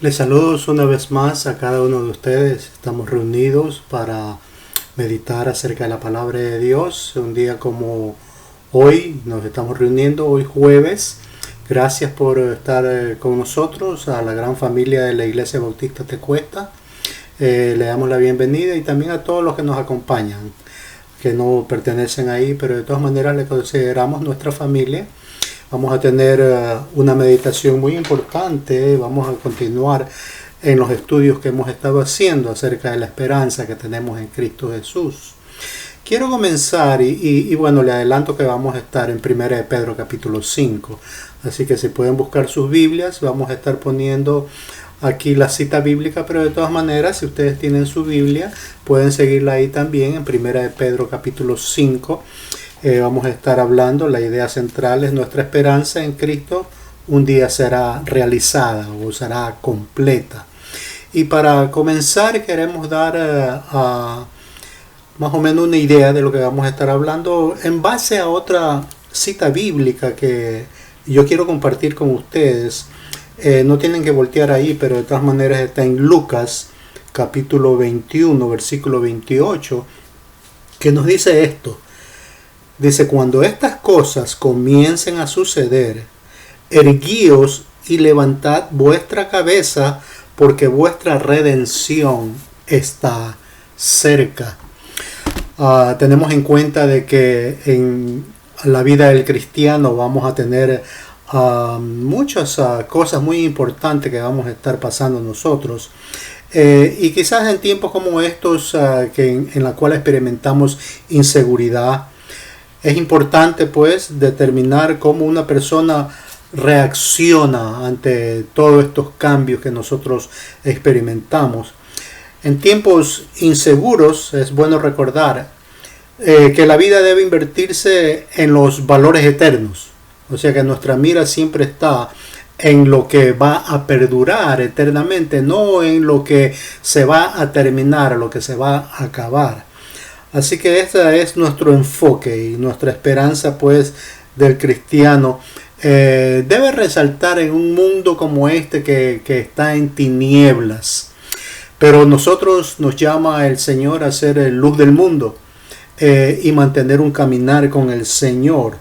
Les saludo una vez más a cada uno de ustedes. Estamos reunidos para meditar acerca de la palabra de Dios. Un día como hoy nos estamos reuniendo, hoy jueves. Gracias por estar con nosotros, a la gran familia de la Iglesia Bautista Tecuesta. Le damos la bienvenida y también a todos los que nos acompañan, que no pertenecen ahí, pero de todas maneras le consideramos nuestra familia. Vamos a tener una meditación muy importante. Vamos a continuar en los estudios que hemos estado haciendo acerca de la esperanza que tenemos en Cristo Jesús. Quiero comenzar y bueno, le adelanto que vamos a estar en 1 de Pedro capítulo 5. Así que si pueden buscar sus Biblias, vamos a estar poniendo aquí la cita bíblica, pero de todas maneras, si ustedes tienen su Biblia, pueden seguirla ahí también en 1 de Pedro capítulo 5. Vamos a estar hablando, la idea central es nuestra esperanza en Cristo un día será realizada o será completa. Y para comenzar queremos dar más o menos una idea de lo que vamos a estar hablando en base a otra cita bíblica que yo quiero compartir con ustedes. No tienen que voltear ahí, pero de todas maneras está en Lucas capítulo 21, versículo 28, que nos dice esto. Dice, cuando estas cosas comiencen a suceder, erguíos y levantad vuestra cabeza, porque vuestra redención está cerca. Tenemos en cuenta de que en la vida del cristiano vamos a tener muchas cosas muy importantes que vamos a estar pasando nosotros. Y quizás en tiempos como estos en la cual experimentamos inseguridad, es importante pues determinar cómo una persona reacciona ante todos estos cambios que nosotros experimentamos. En tiempos inseguros es bueno recordar que la vida debe invertirse en los valores eternos. O sea que nuestra mira siempre está en lo que va a perdurar eternamente, no en lo que se va a terminar, lo que se va a acabar. Así que este es nuestro enfoque y nuestra esperanza pues del cristiano debe resaltar en un mundo como este que está en tinieblas. Pero nosotros nos llama el Señor a ser luz del mundo y mantener un caminar con el Señor.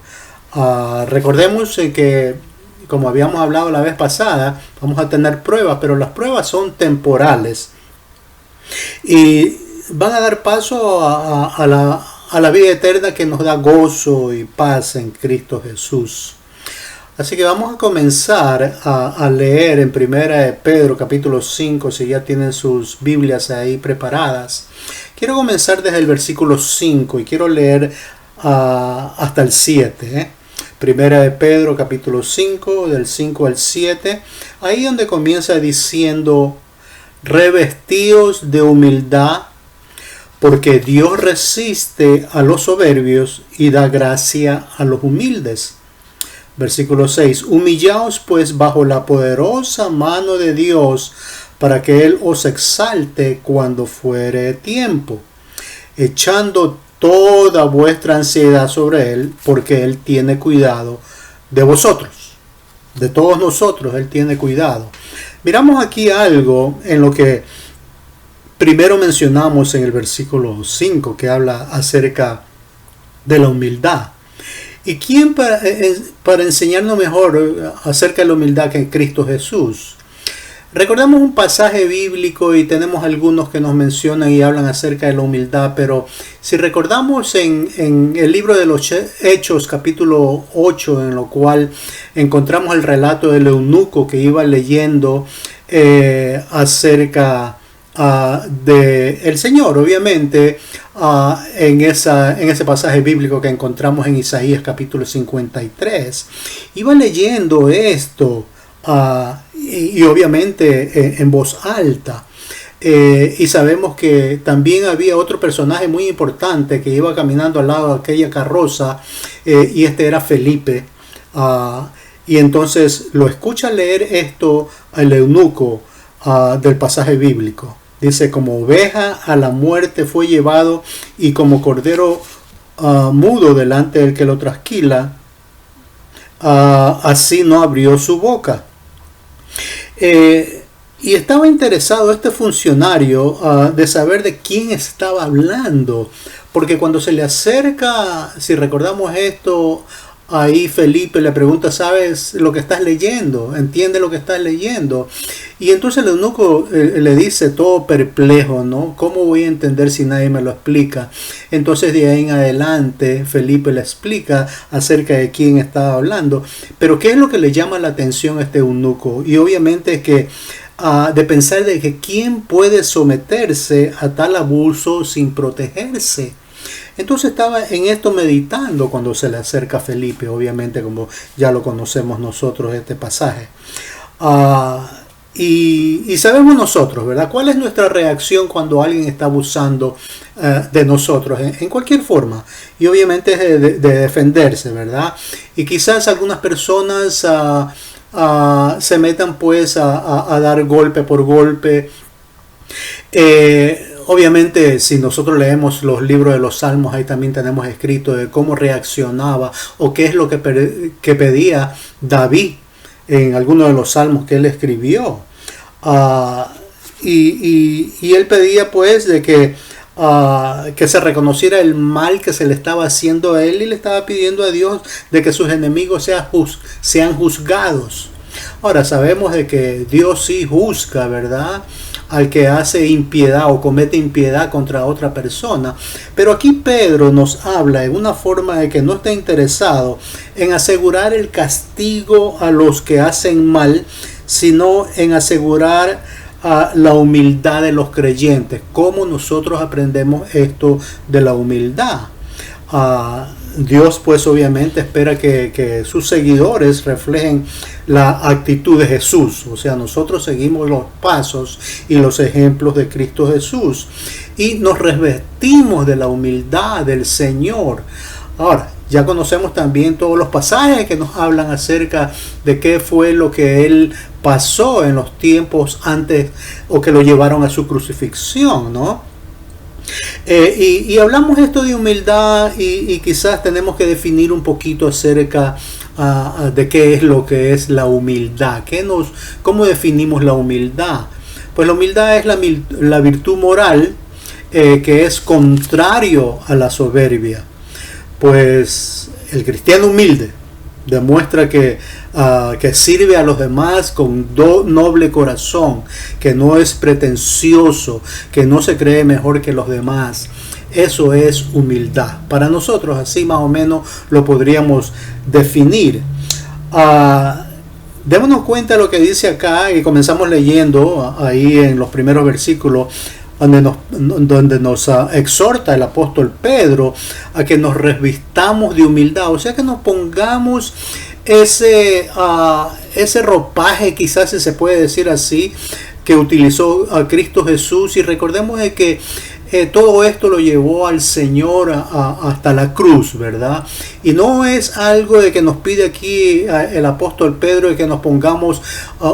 Recordemos que, como habíamos hablado la vez pasada, vamos a tener pruebas, pero las pruebas son temporales y van a dar paso a la vida eterna que nos da gozo y paz en Cristo Jesús. Así que vamos a comenzar a leer en 1 de Pedro capítulo 5, si ya tienen sus Biblias ahí preparadas. Quiero comenzar desde el versículo 5 y quiero leer hasta el 7. Primera de Pedro capítulo 5, del 5 al 7, ahí donde comienza diciendo, revestíos de humildad, porque Dios resiste a los soberbios y da gracia a los humildes. Versículo 6, humillaos pues bajo la poderosa mano de Dios, para que Él os exalte cuando fuere tiempo, echando toda vuestra ansiedad sobre Él, porque Él tiene cuidado de vosotros. De todos nosotros Él tiene cuidado. Miramos aquí algo en lo que primero mencionamos en el versículo 5, que habla acerca de la humildad. ¿Y quién para enseñarnos mejor acerca de la humildad que Cristo Jesús? Recordamos un pasaje bíblico y tenemos algunos que nos mencionan y hablan acerca de la humildad, pero si recordamos en el libro de los Hechos capítulo 8, en lo cual encontramos el relato del eunuco que iba leyendo acerca de el Señor, obviamente en ese pasaje bíblico que encontramos en Isaías capítulo 53, iba leyendo esto y obviamente en voz alta, y sabemos que también había otro personaje muy importante que iba caminando al lado de aquella carroza, y este era Felipe, y entonces lo escucha leer esto al eunuco del pasaje bíblico. Dice, como oveja a la muerte fue llevado, y como cordero mudo delante del que lo trasquila, así no abrió su boca. Y estaba interesado este funcionario de saber de quién estaba hablando, porque cuando se le acerca, si recordamos esto, ahí Felipe le pregunta, ¿sabes lo que estás leyendo? ¿Entiende lo que estás leyendo? Y entonces el eunuco le dice todo perplejo, ¿no? ¿Cómo voy a entender si nadie me lo explica? Entonces de ahí en adelante Felipe le explica acerca de quién estaba hablando. Pero ¿qué es lo que le llama la atención a este eunuco? Y obviamente es que de pensar de que quién puede someterse a tal abuso sin protegerse. Entonces estaba en esto meditando cuando se le acerca a Felipe, obviamente como ya lo conocemos nosotros este pasaje. Y sabemos nosotros, ¿verdad? ¿Cuál es nuestra reacción cuando alguien está abusando de nosotros en cualquier forma? Y obviamente es de defenderse, ¿verdad? Y quizás algunas personas se metan pues a dar golpe por golpe. Obviamente, si nosotros leemos los libros de los Salmos, ahí también tenemos escrito de cómo reaccionaba o qué es lo que pedía David en algunos de los salmos que él escribió. Y él pedía pues de que se reconociera el mal que se le estaba haciendo a él, y le estaba pidiendo a Dios de que sus enemigos sean juzgados. Ahora sabemos de que Dios sí juzga, ¿verdad?, al que hace impiedad o comete impiedad contra otra persona. Pero aquí Pedro nos habla en una forma de que no está interesado en asegurar el castigo a los que hacen mal, sino en asegurar la humildad de los creyentes. ¿Cómo nosotros aprendemos esto de la humildad? Dios pues obviamente espera que sus seguidores reflejen la actitud de Jesús. O sea, nosotros seguimos los pasos y los ejemplos de Cristo Jesús y nos revestimos de la humildad del Señor. Ahora, ya conocemos también todos los pasajes que nos hablan acerca de qué fue lo que Él pasó en los tiempos antes o que lo llevaron a su crucifixión, ¿no? Y hablamos esto de humildad y quizás tenemos que definir un poquito acerca de qué es lo que es la humildad. ¿Cómo definimos la humildad? Pues la humildad es la virtud moral que es contrario a la soberbia. Pues el cristiano humilde demuestra que sirve a los demás con noble corazón, que no es pretencioso, que no se cree mejor que los demás. Eso es humildad. Para nosotros así más o menos lo podríamos definir. Démonos cuenta de lo que dice acá y comenzamos leyendo ahí en los primeros versículos, donde nos exhorta el apóstol Pedro a que nos revistamos de humildad, o sea que nos pongamos ese ropaje, quizás si se puede decir así, que utilizó a Cristo Jesús. Y recordemos de que todo esto lo llevó al Señor hasta la cruz, ¿verdad? Y no es algo de que nos pide aquí el apóstol Pedro de que nos pongamos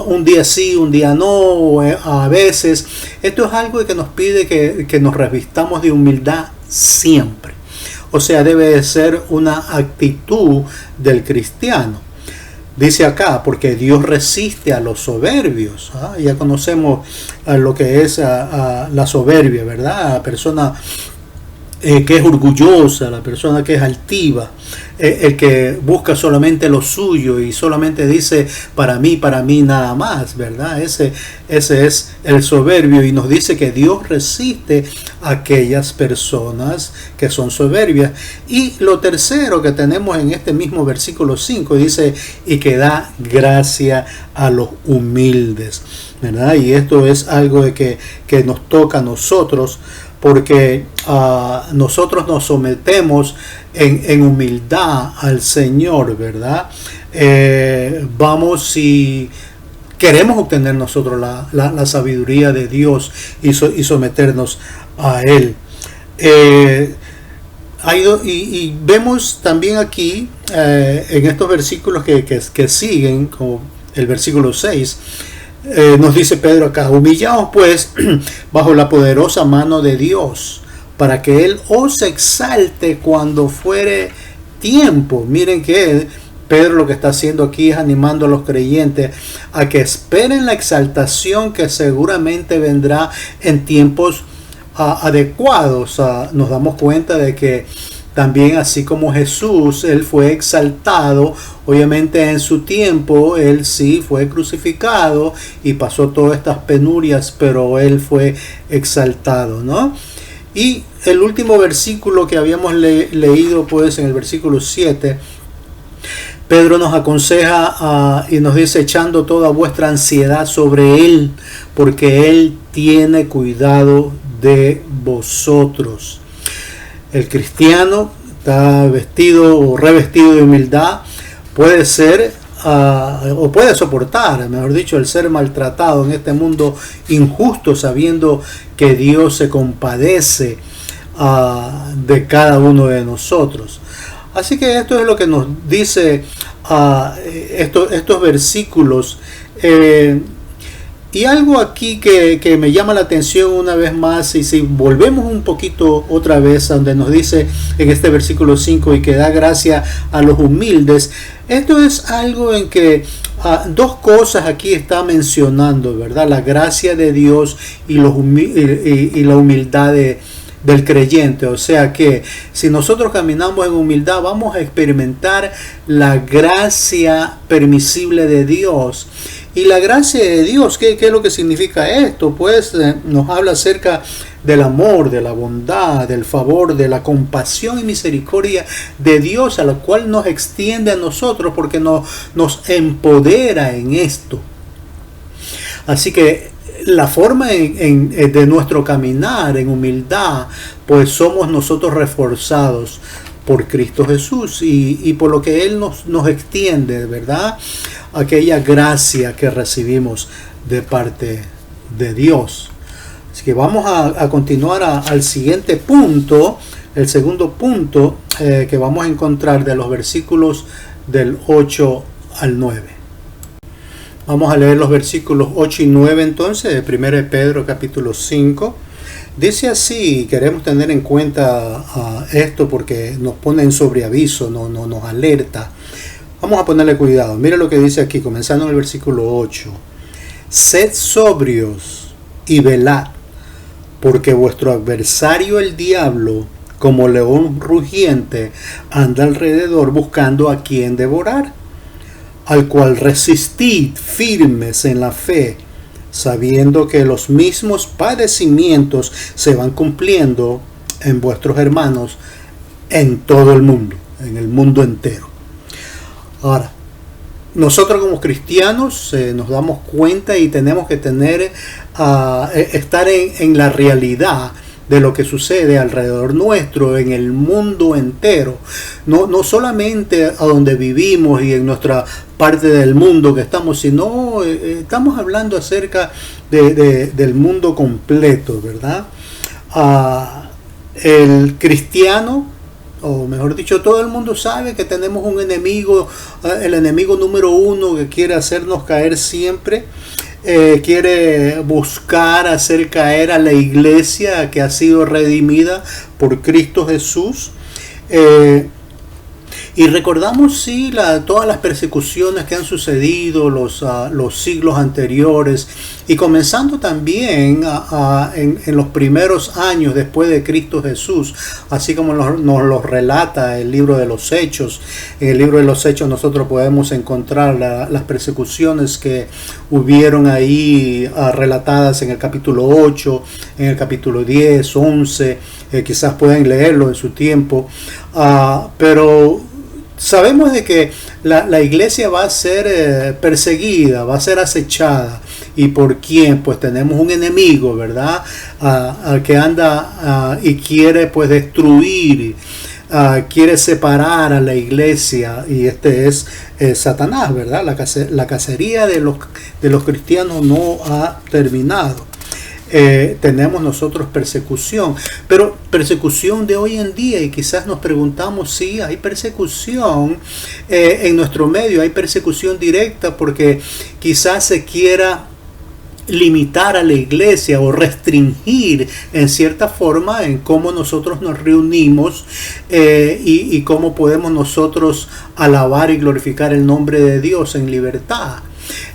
un día sí, un día no, a veces. Esto es algo de que nos pide que nos revistamos de humildad siempre. O sea, debe de ser una actitud del cristiano. Dice acá, porque Dios resiste a los soberbios. Ya conocemos lo que es la soberbia, ¿verdad? La persona que es orgullosa, la persona que es altiva, el que busca solamente lo suyo y solamente dice para mí nada más, ¿verdad? Ese es el soberbio, y nos dice que Dios resiste a aquellas personas que son soberbias. Y lo tercero que tenemos en este mismo versículo 5 dice, y que da gracia a los humildes, ¿verdad? Y esto es algo de que nos toca a nosotros, porque nosotros nos sometemos en humildad al Señor, ¿verdad? Si queremos obtener nosotros la sabiduría de Dios y someternos a Él. Y vemos también aquí en estos versículos que siguen, como el versículo 6, nos dice Pedro acá, humillaos pues bajo la poderosa mano de Dios, para que Él os exalte cuando fuere tiempo. Miren que Pedro lo que está haciendo aquí es animando a los creyentes a que esperen la exaltación que seguramente vendrá en tiempos adecuados. Nos damos cuenta de que también, así como Jesús, él fue exaltado, obviamente en su tiempo él sí fue crucificado y pasó todas estas penurias, pero él fue exaltado, ¿no? Y el último versículo que habíamos leído, pues en el versículo 7, Pedro nos aconseja y nos dice: echando toda vuestra ansiedad sobre él, porque él tiene cuidado de vosotros. El cristiano está vestido o revestido de humildad, puede ser o puede soportar, mejor dicho, el ser maltratado en este mundo injusto, sabiendo que Dios se compadece de cada uno de nosotros. Así que esto es lo que nos dice estos versículos. Y algo aquí que me llama la atención una vez más, y si volvemos un poquito otra vez a donde nos dice en este versículo 5, y que da gracia a los humildes, esto es algo en que dos cosas aquí está mencionando, ¿verdad? La gracia de Dios y la humildad del creyente. O sea que si nosotros caminamos en humildad, vamos a experimentar la gracia permisible de Dios. Y la gracia de Dios, ¿qué es lo que significa esto? Pues nos habla acerca del amor, de la bondad, del favor, de la compasión y misericordia de Dios, a la cual nos extiende a nosotros porque nos empodera en esto. Así que la forma de nuestro caminar en humildad, pues somos nosotros reforzados por Cristo Jesús y por lo que Él nos extiende, ¿verdad? Aquella gracia que recibimos de parte de Dios. Así que vamos a continuar al siguiente punto, el segundo punto que vamos a encontrar de los versículos del 8 al 9. Vamos a leer los versículos 8 y 9 entonces de 1 Pedro capítulo 5. Dice así, queremos tener en cuenta esto porque nos pone en sobreaviso, nos alerta. Vamos a ponerle cuidado. Mire lo que dice aquí, comenzando en el versículo 8. Sed sobrios y velad, porque vuestro adversario el diablo, como león rugiente, anda alrededor buscando a quien devorar, al cual resistid firmes en la fe, sabiendo que los mismos padecimientos se van cumpliendo en vuestros hermanos en todo el mundo, en el mundo entero. Ahora, nosotros como cristianos nos damos cuenta y tenemos que estar en la realidad de lo que sucede alrededor nuestro, en el mundo entero, no solamente a donde vivimos y en nuestra parte del mundo que estamos, sino estamos hablando acerca del mundo completo, ¿verdad? El cristiano, o mejor dicho, todo el mundo sabe que tenemos un enemigo, el enemigo número uno que quiere hacernos caer siempre. Quiere buscar hacer caer a la iglesia que ha sido redimida por Cristo Jesús. Y recordamos sí todas las persecuciones que han sucedido los siglos anteriores, y comenzando también en los primeros años después de Cristo Jesús, así como nos lo relata el libro de los Hechos. En el libro de los Hechos nosotros podemos encontrar las persecuciones que hubieron ahí relatadas en el capítulo 8, en el capítulo 10, 11, quizás pueden leerlo en su tiempo, pero sabemos de que la iglesia va a ser perseguida, va a ser acechada. ¿Y por quién? Pues tenemos un enemigo, ¿verdad? Al que anda y quiere pues destruir, quiere separar a la iglesia, y este es Satanás, ¿verdad? La cacería de los cristianos no ha terminado. Tenemos nosotros persecución, pero persecución de hoy en día, y quizás nos preguntamos si hay persecución en nuestro medio, hay persecución directa porque quizás se quiera limitar a la iglesia o restringir en cierta forma en cómo nosotros nos reunimos y cómo podemos nosotros alabar y glorificar el nombre de Dios en libertad.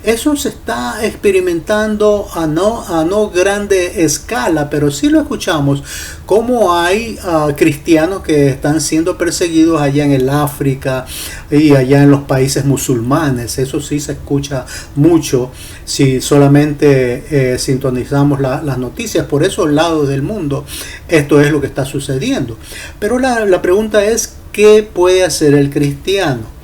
Eso se está experimentando a no grande escala, pero sí lo escuchamos, como hay cristianos que están siendo perseguidos allá en el África y allá en los países musulmanes. Eso sí se escucha mucho si solamente sintonizamos las noticias por esos lados del mundo. Esto es lo que está sucediendo. Pero la pregunta es, ¿qué puede hacer el cristiano?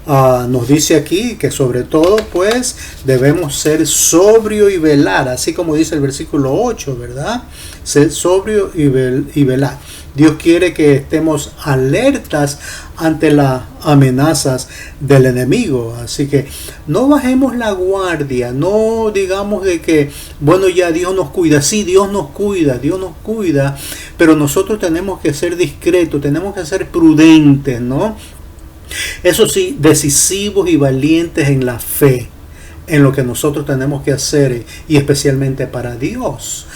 Nos dice aquí que sobre todo pues debemos ser sobrio y velar, así como dice el versículo 8, ¿verdad? Ser sobrio y velar. Dios quiere que estemos alertas ante las amenazas del enemigo, así que no bajemos la guardia, no digamos de que, bueno, ya Dios nos cuida. Sí, Dios nos cuida, pero nosotros tenemos que ser discretos, tenemos que ser prudentes, ¿no? Eso sí, decisivos y valientes en la fe, en lo que nosotros tenemos que hacer y especialmente para Dios.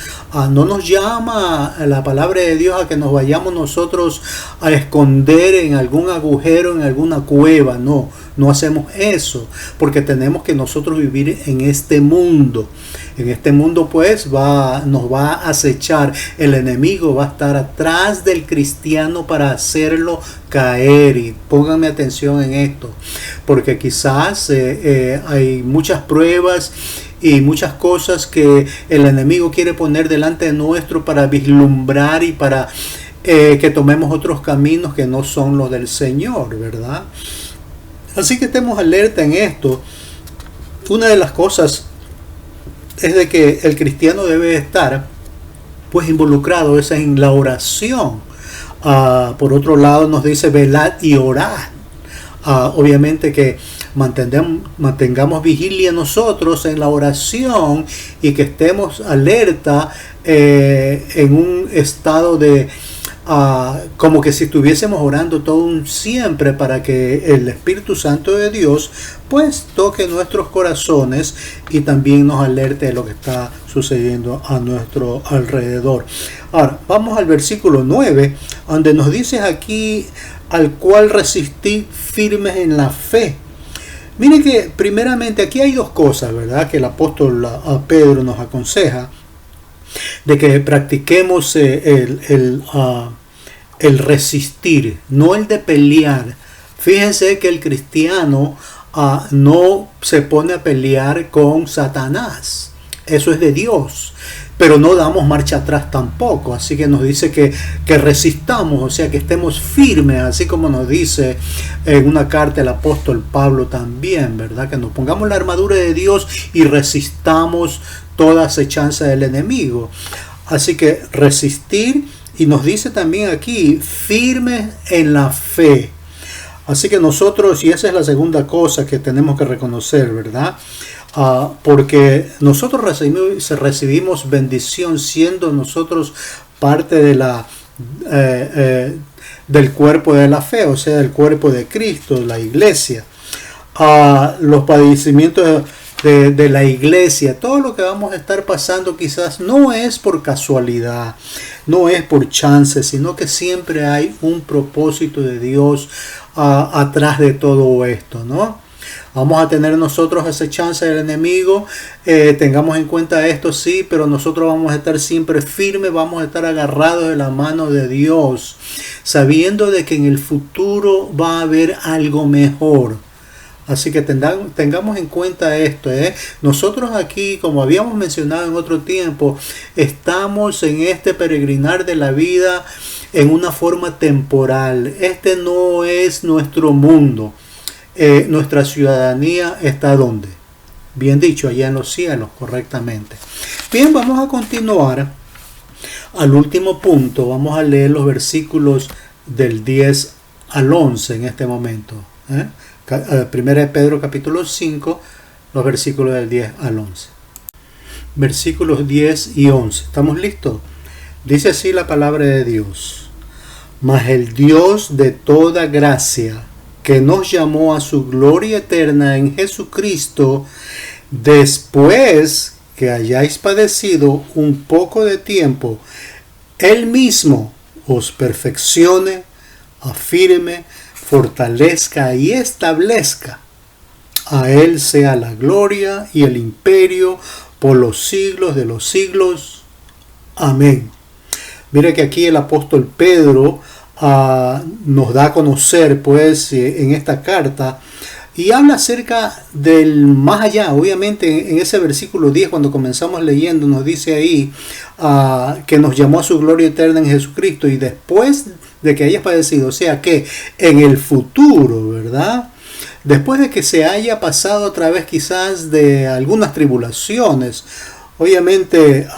No nos llama la palabra de Dios a que nos vayamos nosotros a esconder en algún agujero, en alguna cueva. No hacemos eso, porque tenemos que nosotros vivir en este mundo. En este mundo pues nos va a acechar. El enemigo va a estar atrás del cristiano para hacerlo caer. Y pónganme atención en esto, porque quizás hay muchas pruebas y muchas cosas que el enemigo quiere poner delante de nuestro para vislumbrar y para que tomemos otros caminos que no son los del Señor, ¿verdad? Así que estemos alerta en esto. Una de las cosas es de que el cristiano debe estar pues involucrado en la oración. Por otro lado nos dice velad y orad. Obviamente que mantengamos vigilia nosotros en la oración y que estemos alerta en un estado de como que si estuviésemos orando todo un siempre, para que el Espíritu Santo de Dios pues toque nuestros corazones y también nos alerte de lo que está sucediendo a nuestro alrededor. Ahora vamos al versículo 9, donde nos dice aquí: al cual resistí firmes en la fe. Miren que primeramente aquí hay dos cosas, ¿verdad?, que el apóstol Pedro nos aconseja, de que practiquemos el resistir, no el de pelear. Fíjense que el cristiano no se pone a pelear con Satanás, eso es de Dios, pero no damos marcha atrás tampoco. Así que nos dice que resistamos, o sea, que estemos firmes, así como nos dice en una carta el apóstol Pablo también, ¿verdad? Que nos pongamos la armadura de Dios y resistamos toda acechanza del enemigo. Así que resistir, y nos dice también aquí, firmes en la fe. Así que nosotros, y esa es la segunda cosa que tenemos que reconocer, ¿verdad? Porque nosotros recibimos bendición siendo nosotros parte de del cuerpo de la fe, o sea, del cuerpo de Cristo, la iglesia. Los padecimientos de la iglesia, todo lo que vamos a estar pasando quizás no es por casualidad, no es por chance, sino que siempre hay un propósito de Dios atrás de todo esto, ¿no? Vamos a tener nosotros esa chance del enemigo, tengamos en cuenta esto, sí, pero nosotros vamos a estar siempre firmes, vamos a estar agarrados de la mano de Dios, sabiendo de que en el futuro va a haber algo mejor. Así que tengamos en cuenta esto, Nosotros aquí, como habíamos mencionado en otro tiempo, estamos en este peregrinar de la vida en una forma temporal. Este no es nuestro mundo. Nuestra ciudadanía está ¿dónde? Bien dicho, allá en los cielos, correctamente. Bien, vamos a continuar al último punto. Vamos a leer los versículos del 10 al 11 en este momento. Primera de Pedro capítulo 5, los versículos del 10 al 11. Versículos 10 y 11. ¿Estamos listos? Dice así la palabra de Dios: mas el Dios de toda gracia, que nos llamó a su gloria eterna en Jesucristo, después que hayáis padecido un poco de tiempo, Él mismo os perfeccione, afirme, fortalezca y establezca. A Él sea la gloria y el imperio por los siglos de los siglos. Amén. Mire que aquí el apóstol Pedro nos da a conocer pues en esta carta y habla acerca del más allá. Obviamente en ese versículo 10 cuando comenzamos leyendo nos dice ahí que nos llamó a su gloria eterna en Jesucristo y después de que hayas padecido, o sea que en el futuro, ¿verdad? Después de que se haya pasado a través quizás de algunas tribulaciones, obviamente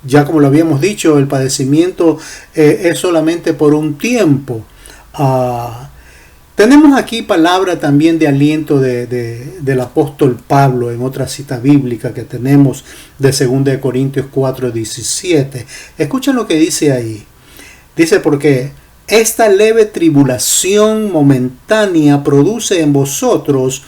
ya como lo habíamos dicho, el padecimiento es solamente por un tiempo. Tenemos aquí palabra también de aliento del apóstol Pablo en otra cita bíblica que tenemos de 2 Corintios 4:17. Escuchen lo que dice ahí. Dice, porque esta leve tribulación momentánea produce en vosotros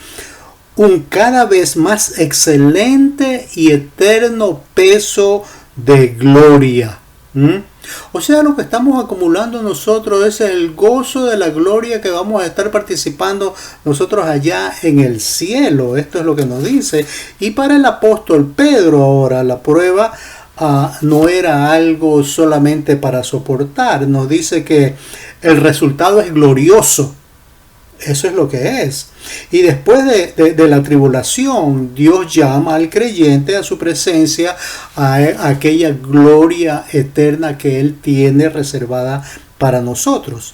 un cada vez más excelente y eterno peso de gloria. O sea, lo que estamos acumulando nosotros es el gozo de la gloria que vamos a estar participando nosotros allá en el cielo. Esto es lo que nos dice. Y para el apóstol Pedro ahora la prueba no era algo solamente para soportar. Nos dice que el resultado es glorioso. Eso es lo que es. Y después de la tribulación, Dios llama al creyente a su presencia, a aquella gloria eterna que Él tiene reservada para nosotros.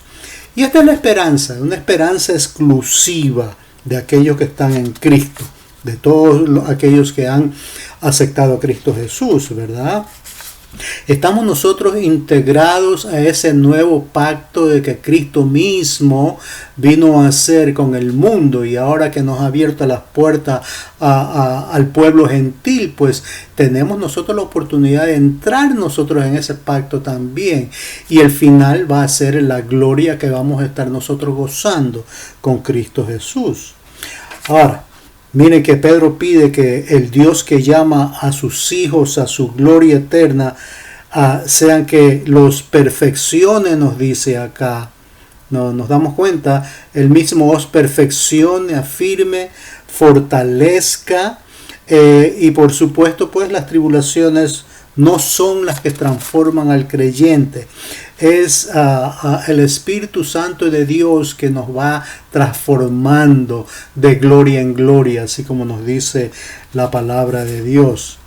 Y esta es la esperanza, una esperanza exclusiva de aquellos que están en Cristo, de todos aquellos que han aceptado a Cristo Jesús, ¿verdad? Estamos nosotros integrados a ese nuevo pacto de que Cristo mismo vino a hacer con el mundo, y ahora que nos ha abierto las puertas al pueblo gentil, pues tenemos nosotros la oportunidad de entrar nosotros en ese pacto también, y el final va a ser la gloria que vamos a estar nosotros gozando con Cristo Jesús. Ahora, miren que Pedro pide que el Dios que llama a sus hijos a su gloria eterna, sean que los perfeccione, nos dice acá. Nos damos cuenta, el mismo os perfeccione, afirme, fortalezca, y por supuesto pues las tribulaciones no son las que transforman al creyente. Es el Espíritu Santo de Dios que nos va transformando de gloria en gloria, así como nos dice la palabra de Dios.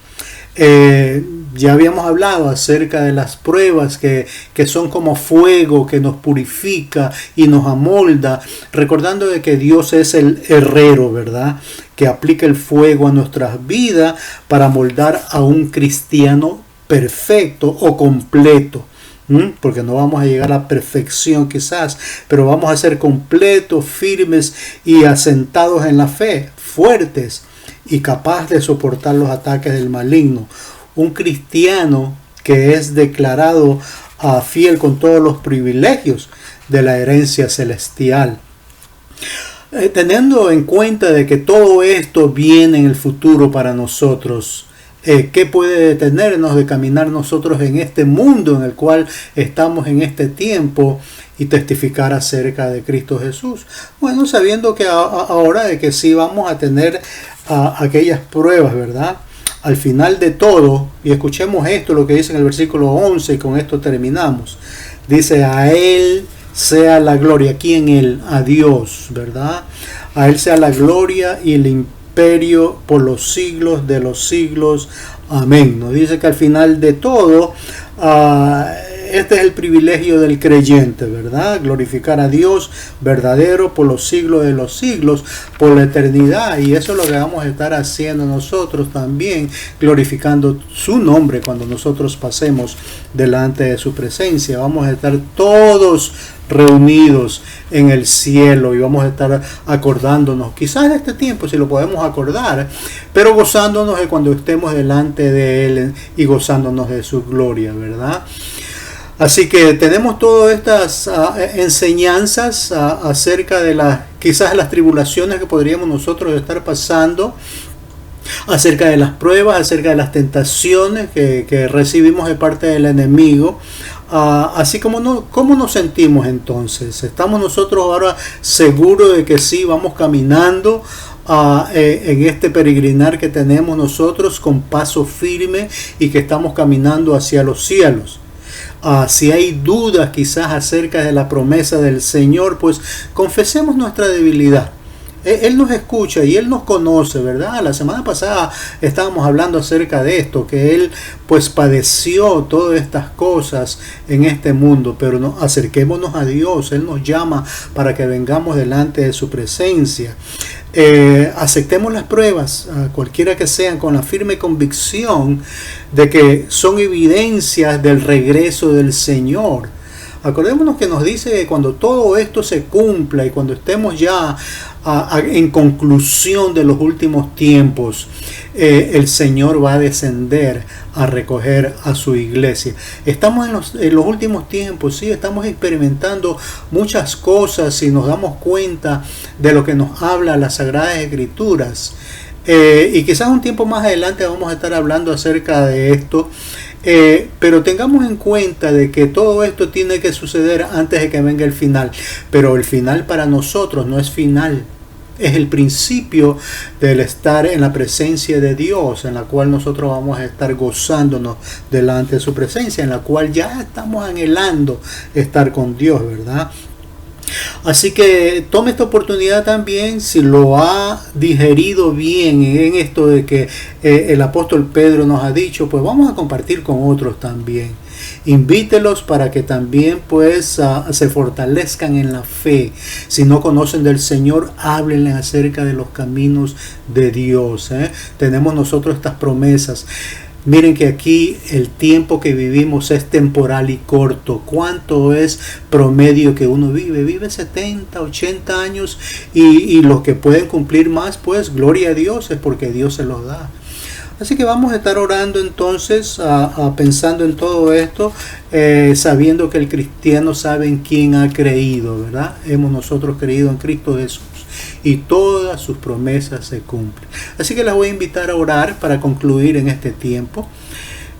Ya habíamos hablado acerca de las pruebas que son como fuego que nos purifica y nos amolda, recordando de que Dios es el herrero, ¿verdad?, que aplica el fuego a nuestras vidas para moldar a un cristiano perfecto o completo. Porque no vamos a llegar a la perfección quizás, pero vamos a ser completos, firmes y asentados en la fe, fuertes y capaz de soportar los ataques del maligno. Un cristiano que es declarado fiel con todos los privilegios de la herencia celestial. Teniendo en cuenta de que todo esto viene en el futuro para nosotros, ¿qué puede detenernos de caminar nosotros en este mundo en el cual estamos en este tiempo y testificar acerca de Cristo Jesús? Bueno, sabiendo que ahora de que sí vamos a tener aquellas pruebas, ¿verdad? Al final de todo, y escuchemos esto, lo que dice en el versículo 11, y con esto terminamos. Dice, a Él sea la gloria, aquí en Él, a Dios, ¿verdad? A Él sea la gloria y el imperio por los siglos de los siglos. Amén. Nos dice que al final de todo, este es el privilegio del creyente, ¿verdad? Glorificar a Dios verdadero por los siglos de los siglos, por la eternidad. Y eso es lo que vamos a estar haciendo nosotros también, glorificando su nombre cuando nosotros pasemos delante de su presencia. Vamos a estar todos reunidos en el cielo y vamos a estar acordándonos quizás de este tiempo, si lo podemos acordar, pero gozándonos de cuando estemos delante de Él y gozándonos de su gloria, ¿verdad? Así que tenemos todas estas enseñanzas acerca de quizás las tribulaciones que podríamos nosotros estar pasando, acerca de las pruebas, acerca de las tentaciones que recibimos de parte del enemigo. Así como ¿cómo nos sentimos entonces? ¿Estamos nosotros ahora seguros de que sí vamos caminando en este peregrinar que tenemos nosotros con paso firme y que estamos caminando hacia los cielos? Si hay dudas quizás acerca de la promesa del Señor, pues confesemos nuestra debilidad. Él nos escucha y Él nos conoce, ¿verdad? La semana pasada estábamos hablando acerca de esto, que Él pues padeció todas estas cosas en este mundo, pero acerquémonos a Dios. Él nos llama para que vengamos delante de su presencia. Aceptemos las pruebas, cualquiera que sean, con la firme convicción de que son evidencias del regreso del Señor. Acordémonos que nos dice que cuando todo esto se cumpla y cuando estemos ya en conclusión de los últimos tiempos, el Señor va a descender a recoger a su iglesia. Estamos en los últimos tiempos, sí, estamos experimentando muchas cosas y nos damos cuenta de lo que nos habla las Sagradas Escrituras. Y quizás un tiempo más adelante vamos a estar hablando acerca de esto. Pero tengamos en cuenta de que todo esto tiene que suceder antes de que venga el final. Pero el final para nosotros no es final. Es el principio del estar en la presencia de Dios, en la cual nosotros vamos a estar gozándonos delante de su presencia, en la cual ya estamos anhelando estar con Dios, ¿verdad? Así que tome esta oportunidad también, si lo ha digerido bien en esto de que el apóstol Pedro nos ha dicho, pues vamos a compartir con otros también. Invítelos para que también pues se fortalezcan en la fe. Si no conocen del Señor, háblenles acerca de los caminos de Dios. Tenemos nosotros estas promesas. Miren que aquí el tiempo que vivimos es temporal y corto. ¿Cuánto es promedio que uno vive? Vive 70, 80 años y los que pueden cumplir más, pues gloria a Dios, es porque Dios se los da. Así que vamos a estar orando entonces, pensando en todo esto, sabiendo que el cristiano sabe en quién ha creído, ¿verdad? Hemos nosotros creído en Cristo Jesús y todas sus promesas se cumplen. Así que las voy a invitar a orar para concluir en este tiempo.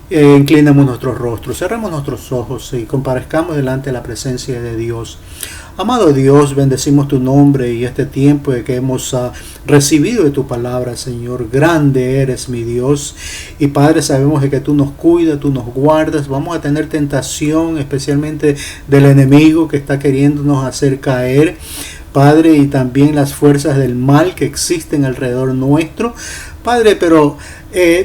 Inclinemos nuestros rostros, cerremos nuestros ojos y comparezcamos delante de la presencia de Dios. Amado Dios, bendecimos tu nombre y este tiempo que hemos recibido de tu palabra, Señor. Grande eres, mi Dios. Y Padre, sabemos de que tú nos cuidas, tú nos guardas. Vamos a tener tentación, especialmente del enemigo que está queriéndonos hacer caer, Padre, y también las fuerzas del mal que existen alrededor nuestro, Padre, pero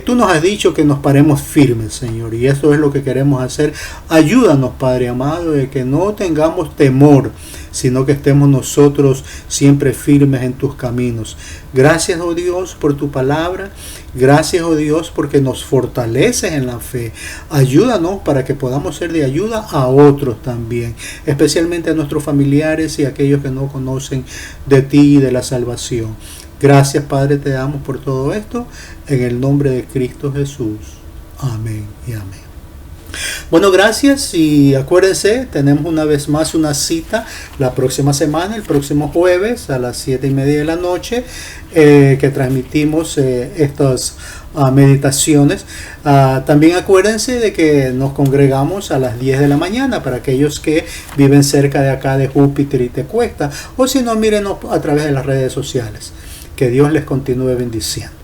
tú nos has dicho que nos paremos firmes, Señor, y eso es lo que queremos hacer. Ayúdanos, Padre amado, de que no tengamos temor, sino que estemos nosotros siempre firmes en tus caminos. Gracias, oh Dios, por tu palabra. Gracias, oh Dios, porque nos fortaleces en la fe. Ayúdanos para que podamos ser de ayuda a otros también, especialmente a nuestros familiares y a aquellos que no conocen de ti y de la salvación. Gracias, Padre, te damos por todo esto, en el nombre de Cristo Jesús. Amén y amén. Bueno, gracias y acuérdense, tenemos una vez más una cita la próxima semana, el próximo jueves a las 7:30 de la noche, que transmitimos estas meditaciones. También acuérdense de que nos congregamos a las 10 de la mañana para aquellos que viven cerca de acá de Júpiter y Tecuesta, o si no, mírenos a través de las redes sociales. Que Dios les continúe bendiciendo.